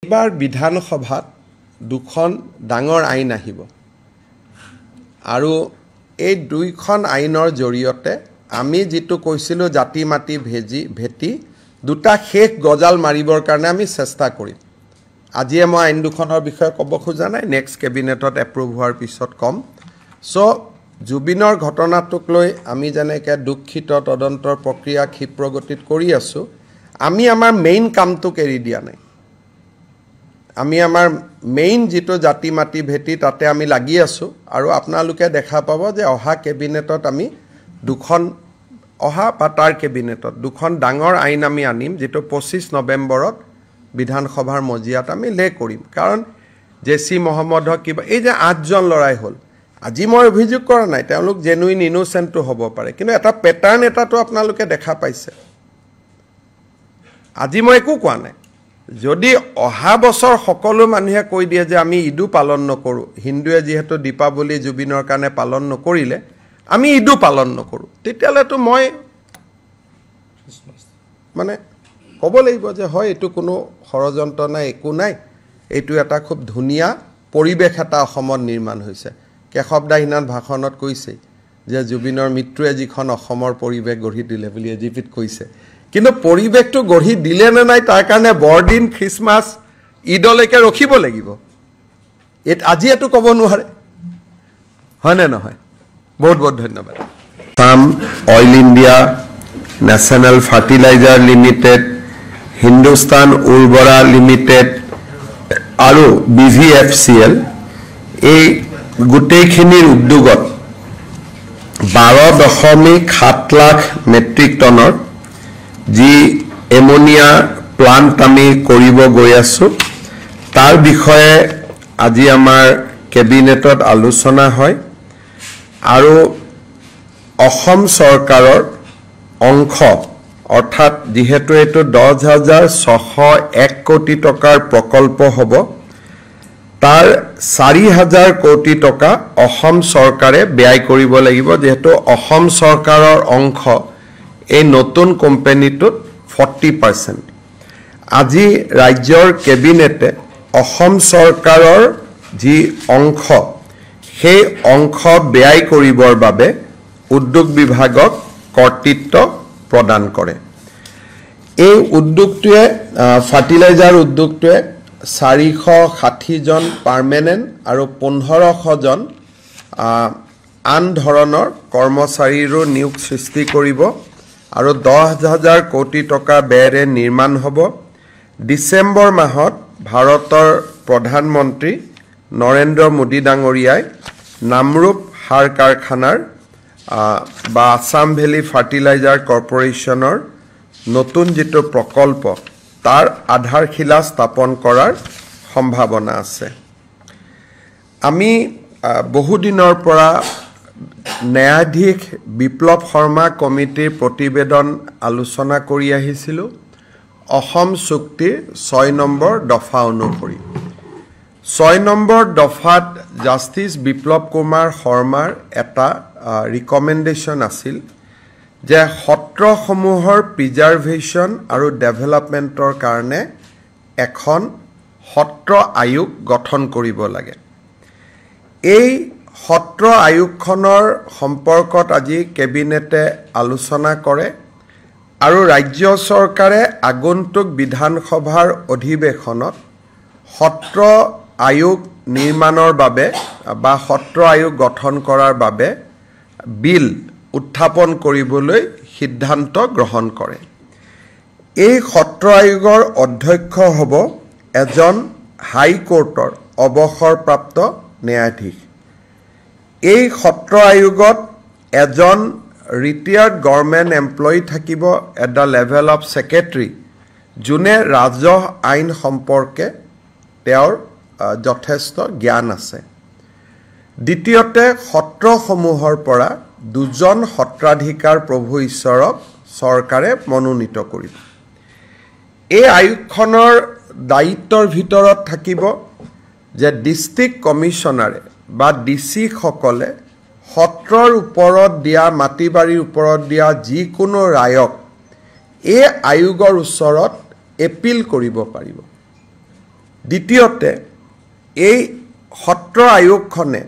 এইবাৰ বিধানসভাত দুখন ডাঙৰ আইন আহিব আৰু এই দুইখন আইনৰ জৰিয়তে আমি যেটো কৈছিলো জাতি মাটি ভেটি দুটা শেষ গজাল মাৰিবৰ কাৰণে আমি চেষ্টা কৰিম আজিয়ে মই আইন দুখনৰ বিষয়ে ক'ব খোজা নাই নেক্সট কেবিনেটত এপ্ৰুভ হোৱাৰ পিছত কম সো জুবিনৰ ঘটনাটোক লৈ আমি যেনেকৈ দুখিত তদন্তৰ প্ৰক্ৰিয়া ক্ষিপ্ৰগতিত কৰি আছো আমি আমাৰ মেইন কামটো এৰি দিয়া নাই আমি আমাৰ মেইন যেটো জাতি মাটি ভেটি তাতে আমি লাগি আছো আৰু আপোনালোকে দেখা পাব যে অহা কেবিনেটত আমি দুখন অহা পাটাৰ কেবিনেটত দুখন ডাঙৰ আইন আমি আনিম যেটো 25 নৱেম্বৰত বিধানসভাৰ মজিয়াত আমি লে কৰিম কাৰণ জেসি মোহাম্মদ কিবা এই যে 8 জন লৰাই হল আজি মই অভিযোগ কৰা নাই তেওঁলোক জেনুইন ইনোসেন্ট হ'ব পাৰে কিন্তু এটা প্যাটাৰ্ন এটাটো আপোনালোকে দেখা পাইছে আজি মই একো কোৱা নাই যদি অহা বছৰ সকলো মানুহে কৈ দিয়ে যে আমি ইদু পালন নকৰো হিন্দুৱে যেহেতু দীপাৱলী জুবিনৰ কাৰণে পালন নকৰিলে আমি ইদু পালন নকৰো তেতিয়ালেতো মই মানে ক'ব লাগিব যে হয় এটো কোনো ষড়যন্ত্ৰ নাই একো নাই এটো এটা খুব ধুনিয়া পৰিবেশ এটা অসমত নিৰ্মাণ হৈছে কেশৱ দাহিনান ভাষণত কৈছে যে জুবিনৰ মৃত্যুৱে যিখন অসমৰ পৰিবেশ গঢ়ি দিলে বুলি এজিপিত কৈছে কিন্তু পৰিবেশটো গঢ়ি দিলে নে নাই তাৰ কাৰণে বৰদিন খ্ৰীষ্টমাছ ঈদলৈকে ৰখিব লাগিব আজি এটো ক'ব নোৱাৰে হয় নে নহয় বহুত বহুত ধন্যবাদ সাম অইল India national fertiliser limited Hindustan উৰ্বৰা লিমিটেড আৰু BVFCL এই গোটেইখিনিৰ উদ্যোগত 12.7 লাখ মেট্ৰিক টনৰ যি এমোনিয়া প্লান্ট আমি কৰিব গৈ আছো তাৰ বিষয়ে আজি আমাৰ কেবিনেটত আলোচনা হয় আৰু অসম চৰকাৰৰ অংশ অৰ্থাৎ যেহেতু এটো 10,601 কোটি টকাৰ প্ৰকল্প হ'ব তাৰ 4,000 কোটি টকা অসম চৰকাৰে ব্যয় কৰিব লাগিব যেহেতু অসম চৰকাৰৰ অংশ এই নতুন কোম্পানীটোত 40% আজি ৰাজ্যৰ কেবিনেটে অসম চৰকাৰৰ যি অংশ সেই অংশ ব্যয় কৰিবৰ বাবে উদ্যোগ বিভাগক কৰ্তৃত্ব প্ৰদান কৰে এই উদ্যোগটোৱে ফাৰ্টিলাইজাৰ উদ্যোগটোৱে 460 জন পাৰ্মানেন্ট আৰু 1500 জন আন ধৰণৰ কৰ্মচাৰীৰো নিয়োগ সৃষ্টি কৰিব আৰু 10,000 কোটি টকা ব্যয়েৰে নিৰ্মাণ হ'ব ডিসেম্বৰ মাহত ভাৰতৰ প্ৰধানমন্ত্ৰী নৰেন্দ্ৰ মোদী ডাঙৰীয়াই নামৰূপ সাৰ কাৰখানাৰ বা আসাম ভেলী ফাৰ্টিলাইজাৰ কৰ্পোৰেচনৰ নতুন যেটো প্ৰকল্প তাৰ আধাৰশিলা স্থাপন কৰাৰ সম্ভাৱনা আছে আমি বহু দিনৰ পৰা ন্যায়াধীশ বিপ্লৱ শৰ্মা কমিটিৰ প্ৰতিবেদন আলোচনা কৰি আহিছিল অসম চুক্তিৰ 6 নম্বৰ দফা অনুসৰি 6 নম্বৰ দফাত জাস্টিস বিপ্লৱ কুমাৰ শৰ্মাৰ এটা ৰিকমেন্ডেশন আছিল যে সত্ৰসমূহৰ প্ৰিজাৰ্ভেশন আৰু ডেভেলপমেন্টৰ কাৰণে এখন সত্ৰ আয়োগ গঠন কৰিব লাগে এই সত্ৰ আয়োগখনৰ সম্পৰ্কত আজি কেবিনেটে আলোচনা কৰে আৰু ৰাজ্য চৰকাৰে আগন্তুক বিধানসভাৰ অধিৱেশনত সত্ৰ আয়োগ নিৰ্মাণৰ বাবে বা সত্ৰ আয়োগ গঠন কৰাৰ বাবে বিল উত্থাপন কৰিবলৈ সিদ্ধান্ত গ্ৰহণ কৰে এই সত্ৰ আয়োগৰ অধ্যক্ষ হ'ব এজন হাই কোৰ্টৰ অৱসৰপ্ৰাপ্ত ন্যায়াধীশ এই সত্ৰ আয়োগত এজন ৰিটায়াৰ্ড গভৰ্ণমেণ্ট এমপ্লয়ী থাকিব at the level of secretary যোনে ৰাজহ আইন সম্পৰ্কে তেওঁৰ যথেষ্ট জ্ঞান আছে দ্বিতীয়তে সত্ৰসমূহৰ পৰা দুজন সত্ৰাধিকাৰ প্ৰভু ঈশ্বৰক চৰকাৰে মনোনীত কৰিব এই আয়োগখনৰ দায়িত্বৰ ভিতৰত থাকিব যে ডিস্ট্ৰিক্ট কমিশনাৰে বা ডিসি সকলে সত্ৰৰ ওপৰত দিয়া মাটিবাৰীৰ ওপৰত দিয়া যিকোনো ৰায়ক এই আয়োগৰ ওচৰত এপিল কৰিব পাৰিব দ্বিতীয়তে এই সত্ৰ আয়োগখনে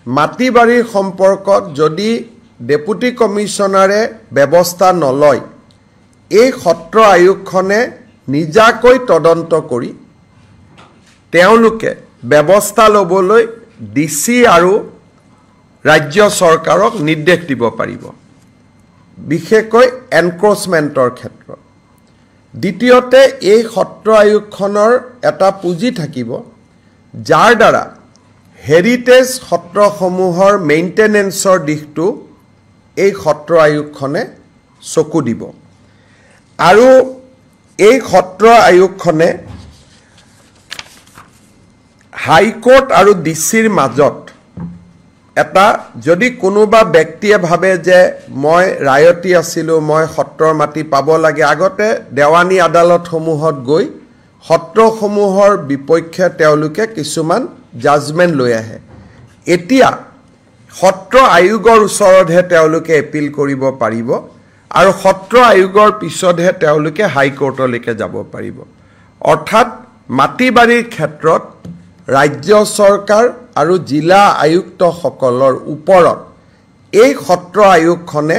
মাটি বাৰীৰ সম্পৰ্কত যদি ডেপুটি কমিশনাৰে ব্যৱস্থা নলয় এই সত্ৰ আয়োগখনে নিজাকৈ তদন্ত কৰি তেওঁলোকে ব্যৱস্থা ল'বলৈ ডিসি আৰু ৰাজ্য চৰকাৰক নিৰ্দেশ দিব পাৰিব বিশেষকৈ এনক্ৰোচমেন্টৰ ক্ষেত্ৰত দ্বিতীয়তে এই সত্ৰ আয়োগখনৰ এটা পুঁজি থাকিব যাৰ দ্বাৰা হেৰিটেজ সত্ৰসমূহৰ মেইনটেনেন্সৰ দিশটো এই সত্ৰ আয়োগখনে চকু দিব আৰু এই সত্ৰ আয়োগখনে হাইকোৰ্ট আৰু ডিসিৰ মাজত এটা যদি কোনোবা ব্যক্তিয়ে ভাবে যে মই ৰায়তি আছিলো মই সত্ৰৰ মাটি পাব লাগে আগতে দেৱানী আদালতসমূহত গৈ সত্ৰসমূহৰ বিপক্ষে তেওঁলোকে কিছুমান জাজমেন্ট লৈ আহে এতিয়া সত্ৰ আয়োগৰ ওচৰতহে তেওঁলোকে এপিল কৰিব পাৰিব আৰু সত্ৰ আয়োগৰ পিছতহে তেওঁলোকে হাইকোৰ্টলৈকে যাব পাৰিব অৰ্থাৎ মাটি বাৰীৰ ক্ষেত্ৰত ৰাজ্য চৰকাৰ আৰু জিলা আয়ুক্তসকলৰ ওপৰত এই সত্ৰ আয়োগখনে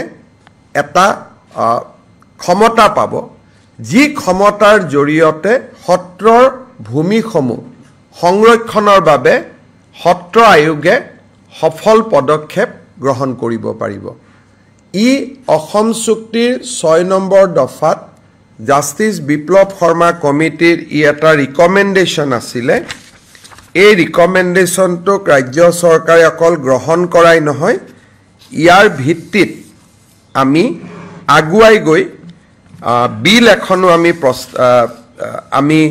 এটা ক্ষমতা পাব যি ক্ষমতাৰ জৰিয়তে সত্ৰৰ ভূমিসমূহ সংৰক্ষণৰ বাবে সত্ৰ আয়োগে সফল পদক্ষেপ গ্ৰহণ কৰিব পাৰিব ই অসম চুক্তিৰ 6 নম্বৰ দফাত জাষ্টিস বিপ্লৱ শৰ্মা কমিটিৰ ই এটা ৰিকমেন্ডেশন আছিলে এই ৰিকমেন্ডেশনটোক ৰাজ্য চৰকাৰে অকল গ্ৰহণ কৰাই নহয় ইয়াৰ ভিত্তিত আমি আগুৱাই গৈ বিল এখনো আমি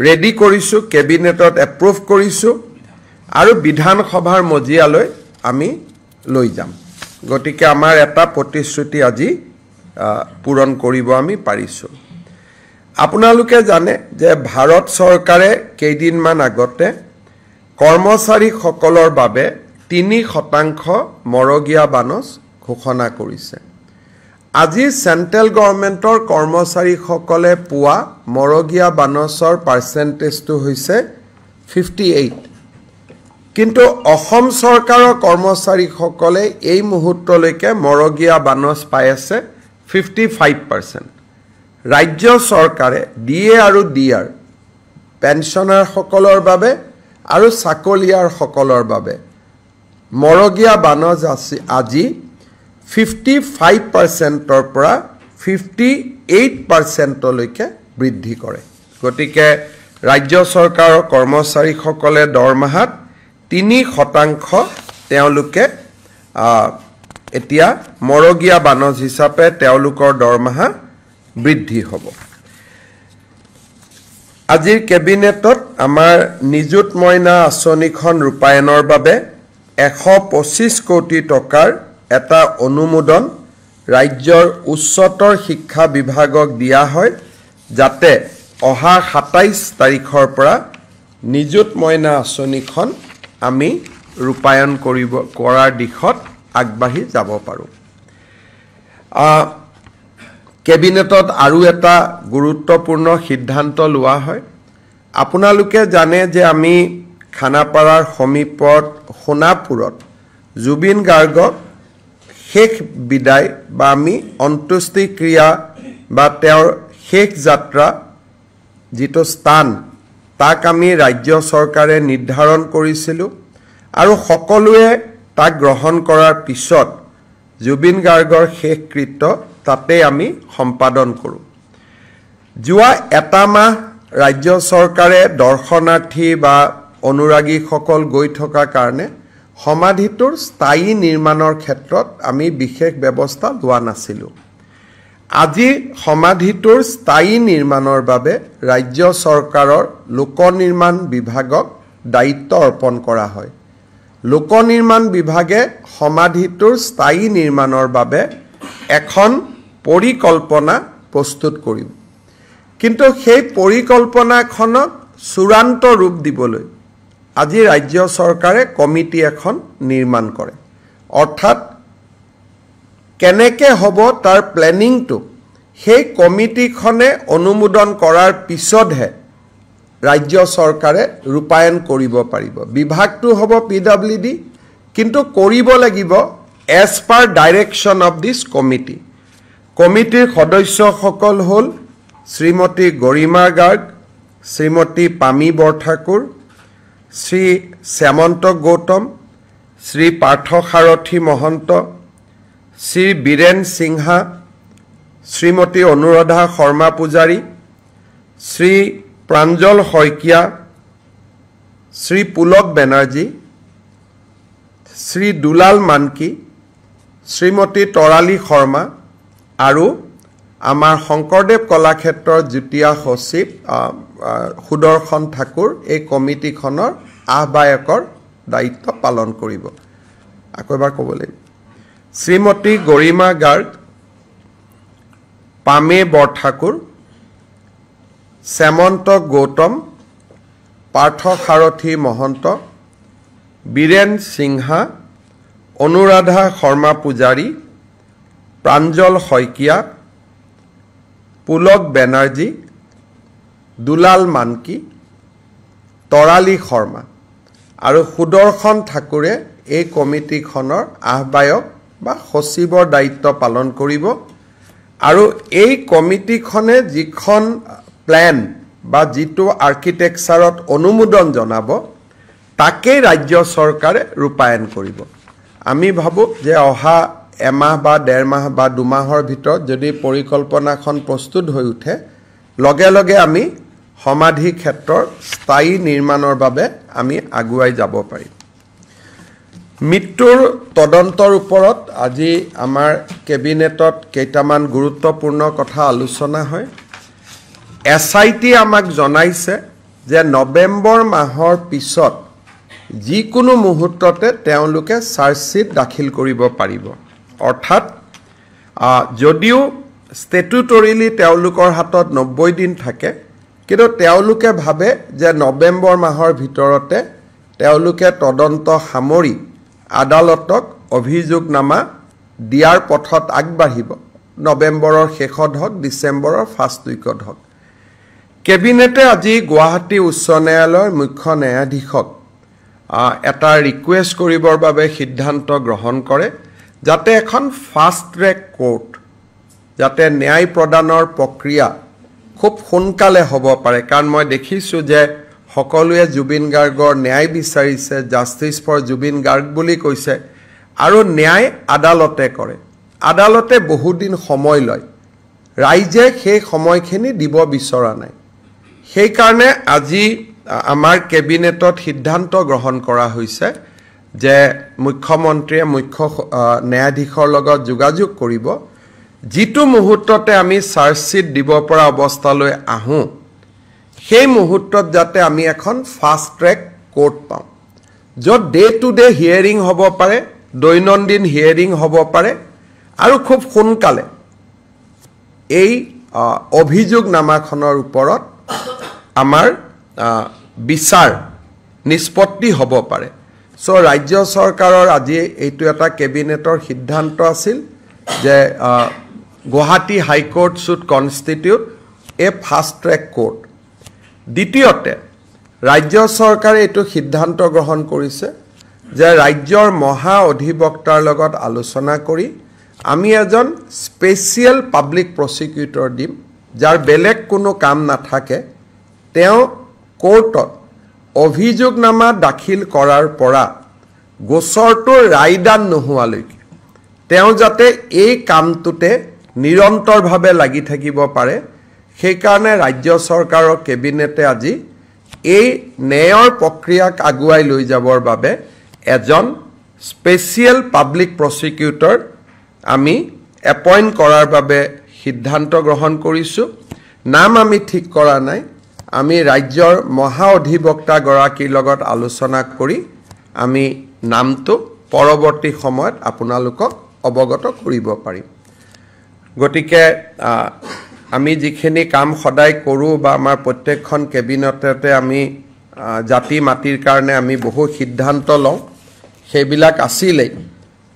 ৰেডি কৰিছো কেবিনেটত এপ্ৰুভ কৰিছো আৰু বিধানসভাৰ মজিয়ালৈ আমি লৈ যাম গতিকে আমাৰ এটা প্ৰতিশ্ৰুতি আজি পূৰণ কৰিব আমি পাৰিছো আপোনালোকে জানে যে ভাৰত চৰকাৰে কেইদিনমান আগতে কৰ্মচাৰীসকলৰ বাবে 3% মৰগীয়া বানচ ঘোষণা কৰিছে আজি সেন্ট্ৰেল গভৰ্ণমেন্টৰ কৰ্মচাৰীসকলে পোৱা মৰগীয়া বানচৰ পাৰ্চেন্টেজটো হৈছে 58 কিন্তু অসম চৰকাৰৰ কৰ্মচাৰীসকলে এই মুহূৰ্তলৈকে মৰগীয়া বানচ পাই আছে 55% ৰাজ্য চৰকাৰে ডিএ আৰু ডিআৰ পেনশনাৰসকলৰ বাবে আৰু চাকলিয়াৰসকলৰ বাবে মৰগীয়া বানচ আজি 55%ৰ পৰা 58%লৈকে বৃদ্ধি কৰে গতিকে ৰাজ্য চৰকাৰৰ কৰ্মচাৰীসকলে দৰমহাত 3% তেওঁলোকে এতিয়া মৰগীয়া বানচ হিচাপে তেওঁলোকৰ দৰমহা বৃদ্ধি হ'ব আজিৰ কেবিনেটত আমাৰ নিযুত মইনা আঁচনিখন ৰূপায়ণৰ বাবে 125 কোটি টকাৰ এটা অনুমোদন ৰাজ্যৰ উচ্চতৰ শিক্ষা বিভাগক দিয়া হয় যাতে অহা 27 তাৰিখৰ পৰা নিযুত মইনা আঁচনিখন আমি ৰূপায়ণ কৰাৰ দিশত আগবাঢ়ি যাব পাৰো কেবিনেটত আৰু এটা গুৰুত্বপূৰ্ণ সিদ্ধান্ত লোৱা হয় আপোনালোকে জানে যে আমি খানাপাৰাৰ সমীপত সোণাপুৰত জুবিন গাৰ্গক শেষ বিদায় বা আমি অন্ত্যেষ্টি ক্ৰিয়া বা তেওঁৰ শেষ যাত্ৰা যিটো স্থান তাক আমি ৰাজ্য চৰকাৰে নিৰ্ধাৰণ কৰিছিলো আৰু সকলোৱে তাক গ্ৰহণ কৰাৰ পিছত জুবিন গাৰ্গৰ শেষ কৃত্য তাতে আমি সম্পাদন কৰো যোৱা এটা মাহ ৰাজ্য চৰকাৰে দৰ্শনাৰ্থী বা অনুৰাগীসকল গৈ থকা কাৰণে সমাধিটোৰ স্থায়ী নিৰ্মাণৰ ক্ষেত্ৰত আমি বিশেষ ব্যৱস্থা লোৱা নাছিলো আজি সমাধিটোৰ স্থায়ী নিৰ্মাণৰ বাবে ৰাজ্য চৰকাৰৰ লোক নিৰ্মাণ বিভাগক দায়িত্ব অৰ্পণ কৰা হয় লোক নিৰ্মাণ বিভাগে সমাধিটোৰ স্থায়ী নিৰ্মাণৰ বাবে এখন পৰিকল্পনা প্ৰস্তুত কৰিব কিন্তু সেই পৰিকল্পনাখনক চূড়ান্ত ৰূপ দিবলৈ আজি ৰাজ্য চৰকাৰে কমিটি এখন নিৰ্মাণ কৰে অৰ্থাৎ কেনেকে হ'ব তাৰ প্লেনিংটো সেই কমিটিখনে অনুমোদন কৰাৰ পিছতহে ৰাজ্য চৰকাৰে ৰূপায়ণ কৰিব পাৰিব বিভাগটো হ'ব PWD কিন্তু কৰিব লাগিব as per direction of this committee কমিটিৰ সদস্যসকল হ'ল শ্ৰীমতী গৰিমা গাৰ্গ শ্ৰীমতী পামী বৰঠাকুৰ শ্ৰী শ্যামন্ত গৌতম শ্ৰী পাৰ্থ সাৰথী মহন্ত শ্ৰী বীৰেন সিংহা শ্ৰীমতী অনুৰাধা শৰ্মা পূজাৰী শ্ৰী প্ৰাঞ্জল শইকীয়া শ্ৰী পুলক বেনাৰ্জী শ্ৰী দুলাল মানকি শ্ৰীমতী তৰালী শৰ্মা আৰু আমাৰ শংকৰদেৱ কলাক্ষেত্ৰৰ যুটীয়া সচিব সুদৰ্শন ঠাকুৰ এই কমিটিখনৰ আহ্বায়কৰ দায়িত্ব পালন কৰিব আকৌ এবাৰ ক'ব লাগিব শ্ৰীমতী গৰিমা গাৰ্গ পামে বৰঠাকুৰ শ্যামন্ত গৌতম পাৰ্থ সাৰথী মহন্ত বীৰেন সিংহা অনুৰাধা শৰ্মা পূজাৰী প্ৰাঞ্জল শইকীয়া পুলক বেনাৰ্জী দুলাল মানকি তৰালী শৰ্মা আৰু সুদৰ্শন ঠাকুৰে এই কমিটিখনৰ আহ্বায়ক বা সচিবৰ দায়িত্ব পালন কৰিব আৰু এই কমিটিখনে যিখন প্ল্যান বা যিটো আৰ্কিটেকচাৰত অনুমোদন জনাব তাকেই ৰাজ্য চৰকাৰে ৰূপায়ণ কৰিব আমি ভাবো যে অহা এমাহ বা ডেৰ মাহ বা দুমাহৰ ভিতৰত যদি পৰিকল্পনাখন প্ৰস্তুত হৈ উঠে লগে লগে আমি সমাধি ক্ষেত্ৰৰ স্থায়ী নিৰ্মাণৰ বাবে আমি আগুৱাই যাব পাৰিম মৃত্যুৰ তদন্তৰ ওপৰত আজি আমাৰ কেবিনেটত কেইটামান গুৰুত্বপূৰ্ণ কথা আলোচনা হয় SIT আমাক জনাইছে যে নৱেম্বৰ মাহৰ পিছত যিকোনো মুহূৰ্ততে তেওঁলোকে চাৰ্জশিট দাখিল কৰিব পাৰিব অৰ্থাৎ যদিও ষ্টেটুটৰিলি তেওঁলোকৰ হাতত 90 দিন থাকে কিন্তু তেওঁলোকে ভাবে যে নৱেম্বৰ মাহৰ ভিতৰতে তেওঁলোকে তদন্ত সামৰি আদালতক অভিযোগনামা দিয়াৰ পথত আগবাঢ়িব নৱেম্বৰৰ শেষত হওক ডিচেম্বৰৰ ফাৰ্ষ্ট উইকত হওক কেবিনেটে আজি গুৱাহাটী উচ্চ ন্যায়ালয়ৰ মুখ্য ন্যায়াধীশক এটা ৰিকুৱেষ্ট কৰিবৰ বাবে সিদ্ধান্ত গ্ৰহণ কৰে যাতে এখন ফাষ্ট ট্ৰেক কোৰ্ট যাতে ন্যায় প্ৰদানৰ প্ৰক্ৰিয়া খুব সোনকালে হ'ব পাৰে কাৰণ মই দেখিছোঁ যে সকলোৱে জুবিন গাৰ্গৰ ন্যায় বিচাৰিছে জাষ্টিছ ফৰ জুবিন গাৰ্গ বুলি কৈছে আৰু ন্যায় আদালতে কৰে আদালতে বহুদিন সময় লয় ৰাইজে সেই সময়খিনি দিব বিচৰা নাই সেই কাৰণে আজি আমাৰ কেবিনেটত সিদ্ধান্ত গ্ৰহণ কৰা হৈছে যে মুখ্যমন্ত্ৰীয়ে মুখ্য ন্যায়াধীশৰ লগত যোগাযোগ কৰিব যিটো মুহূৰ্ততে আমি চাৰ্জশিট দিব পৰা অৱস্থালৈ আহোঁ সেই মুহূৰ্তত যাতে আমি এখন ফাষ্ট ট্ৰেক কোৰ্ট পাওঁ য'ত ডে টু ডে হিয়াৰিং হ'ব পাৰে দৈনন্দিন হিয়াৰিং হ'ব পাৰে আৰু খুব সোনকালে এই অভিযোগনামাখনৰ ওপৰত আমাৰ বিচাৰ নিষ্পত্তি হ'ব পাৰে সো ৰাজ্য চৰকাৰৰ আজি এইটো এটা কেবিনেটৰ সিদ্ধান্ত আছিল যে Guwahati high court should constitute a fast track court দ্বিতীয়তে ৰাজ্য চৰকাৰে এইটো সিদ্ধান্ত গ্ৰহণ কৰিছে যে ৰাজ্যৰ মহা অধিবক্তাৰ লগত আলোচনা কৰি আমি এজন স্পেচিয়েল পাব্লিক প্ৰসিকিউটৰ দিম যাৰ বেলেগ কোনো কাম নাথাকে তেওঁ কোৰ্টত অভিযোগনামা দাখিল কৰাৰ পৰা গোচৰটো ৰায়দান নোহোৱালৈকে তেওঁ যাতে এই কামটোতে নিৰন্তৰভাৱে লাগি থাকিব পাৰে সেই কাৰণে ৰাজ্য চৰকাৰৰ কেবিনেটে আজি এই ন্যায়ৰ প্ৰক্ৰিয়াক আগুৱাই লৈ যাবৰ বাবে এজন স্পেচিয়েল পাব্লিক প্ৰসিকিউটৰ আমি এপইণ্ট কৰাৰ বাবে সিদ্ধান্ত গ্ৰহণ কৰিছোঁ নাম আমি ঠিক কৰা নাই আমি ৰাজ্যৰ মহা অধিবক্তা গৰাকীৰ লগত আলোচনা কৰি আমি নামটো পৰৱৰ্তী সময়ত আপোনালোকক অৱগত কৰিব পাৰিম গতিকে আমি যিখিনি কাম সদায় কৰোঁ বা আমাৰ প্ৰত্যেকখন কেবিনেটতে আমি জাতি মাটিৰ কাৰণে আমি বহু সিদ্ধান্ত লওঁ সেইবিলাক আছিলেই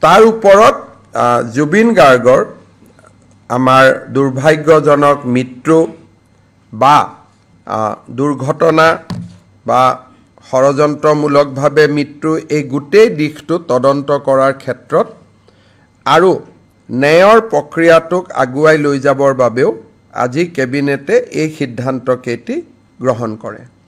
তাৰ ওপৰত জুবিন গাৰ্গৰ আমাৰ দুৰ্ভাগ্যজনক মৃত্যু বা দুৰ্ঘটনা বা ষড়যন্ত্ৰমূলকভাৱে মৃত্যু এই গোটেই দিশটো তদন্ত কৰাৰ ক্ষেত্ৰত আৰু ন্যায়ৰ প্ৰক্ৰিয়াটোক আগুৱাই লৈ যাবৰ বাবেও আজি কেবিনেটে এই সিদ্ধান্তকেইটি গ্ৰহণ কৰে।